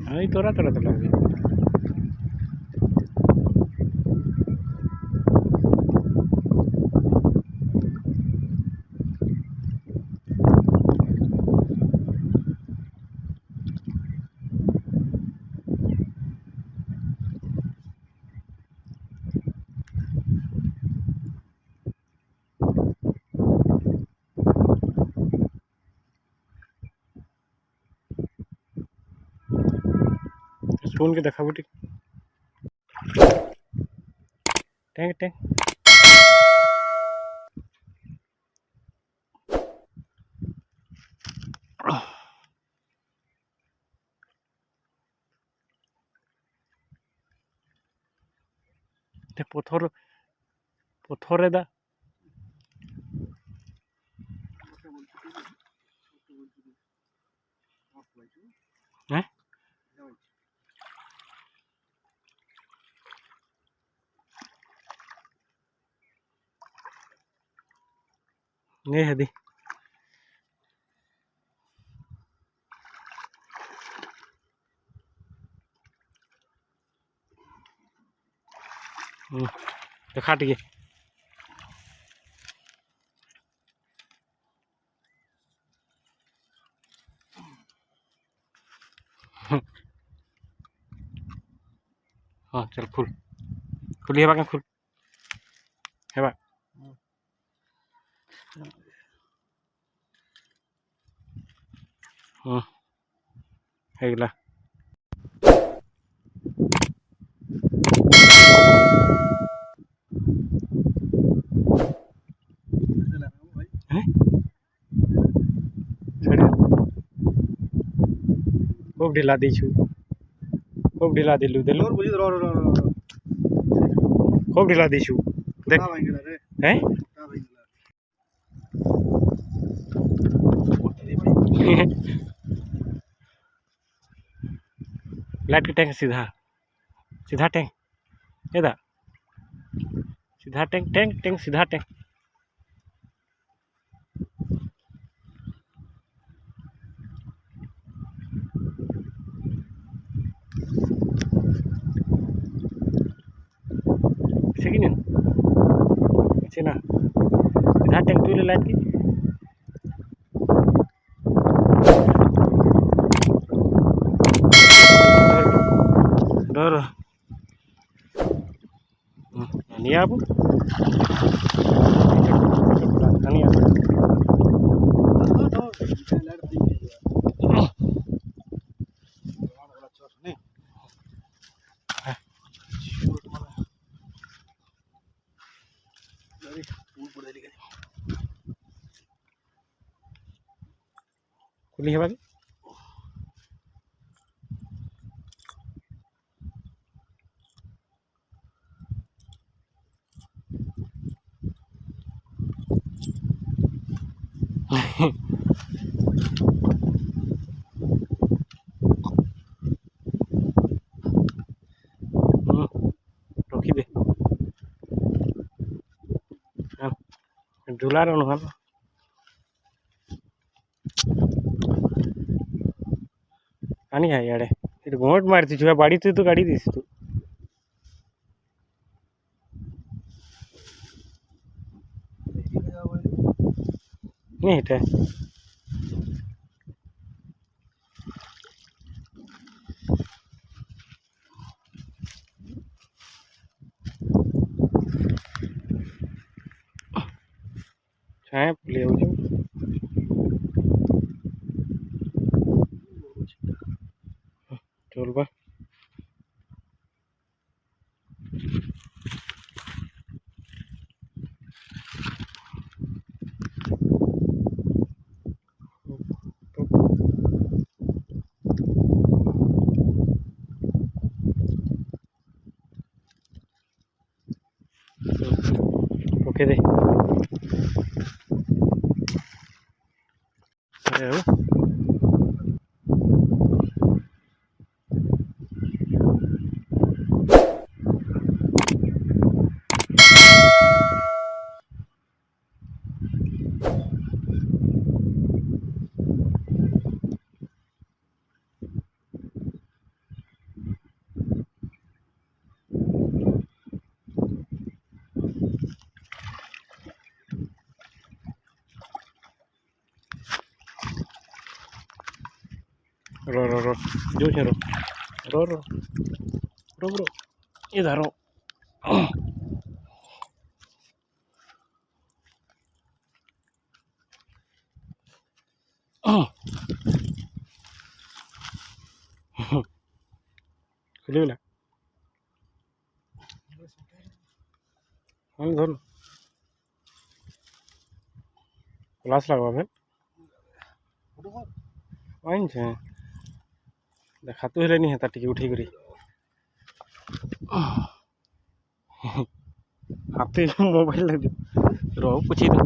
हाँ तोरा तोरा तो लगे फोन के देखा बुटी टैंक टैंक पत्थर पत्थर दा हैं नहीं है दी देखा टिके हाँ चल खुल खुली है बाकी खुल है बा है गला खूब ढिला दीछू खूब ढिला दिलू दिलू खूब ढिला दीछू देख हैं लाइट के टैंक सीधा सीधा टैंक एदा सीधा टैंक टैंक टैंक सीधा टैंक सेकिन अच्छे ना सीधा टैंक तू ले लाइट की डर नहीं आप नहीं आप खुली है बाकी रोकी दे झूला रहा आनी है यार इट घोट मारती छुआ बाड़ी तो गाड़ी दीस तू नहीं हिटे छाए ले चल बा ओके दे रो रो रो जो रो रो रो रो रो इधर रो खुले ना हम धर क्लास लगवा फिर आइन छे देखा तो हेले नहीं है टिके उठी करी हाथे मोबाइल लग रो पूछी तो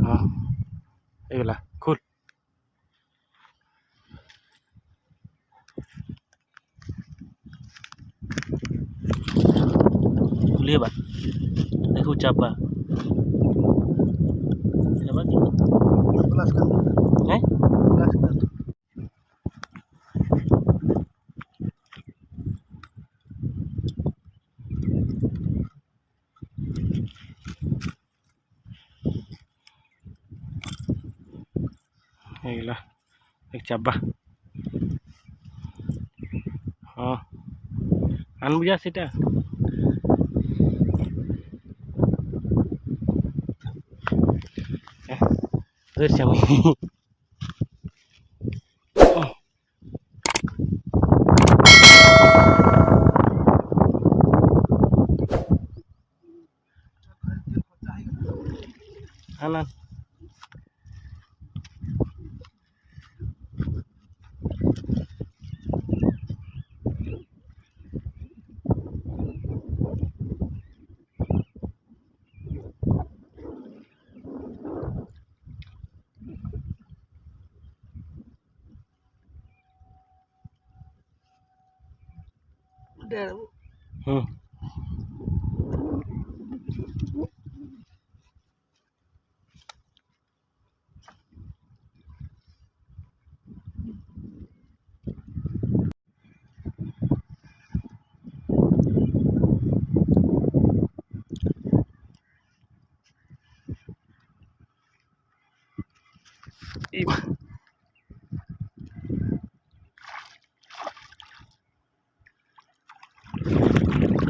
हाँ एगला खुल खुलिए बा देखो चापा चापा की प्लस कर हैं प्लस कर एगला एक चाबा हाँ आन बुझा सेटा ধর আমি আনা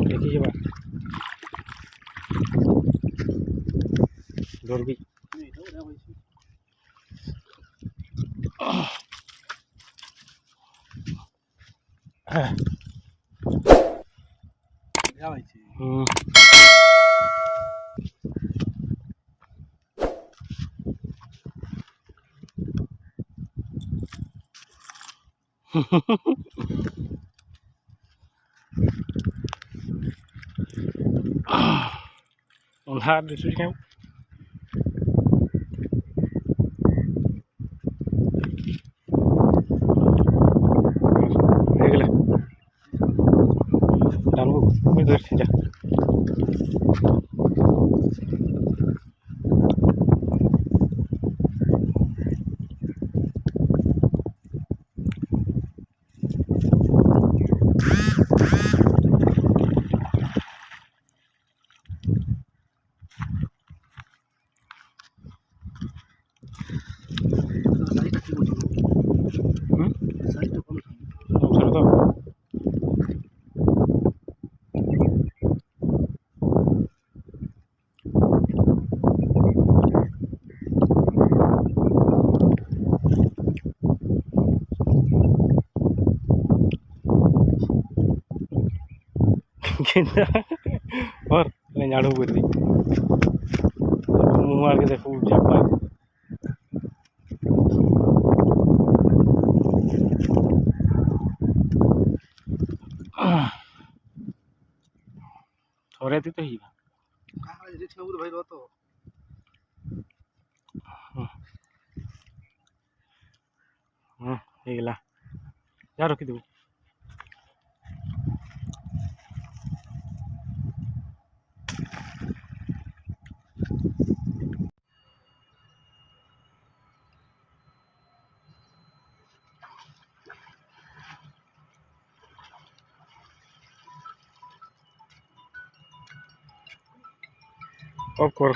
देखिए बा डोरबी Und hard this weekend. Regla. Danbu, मैं इधर से जा. और ले झाड़ू कर दी मुँह मार के देखो चापा थोड़े दी तो ही ହେଇଗଲା ଯା ରଖିଦେବୁ ଅଫ୍ କର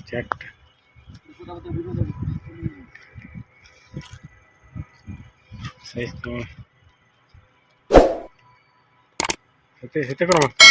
चेक सही तो हेते करो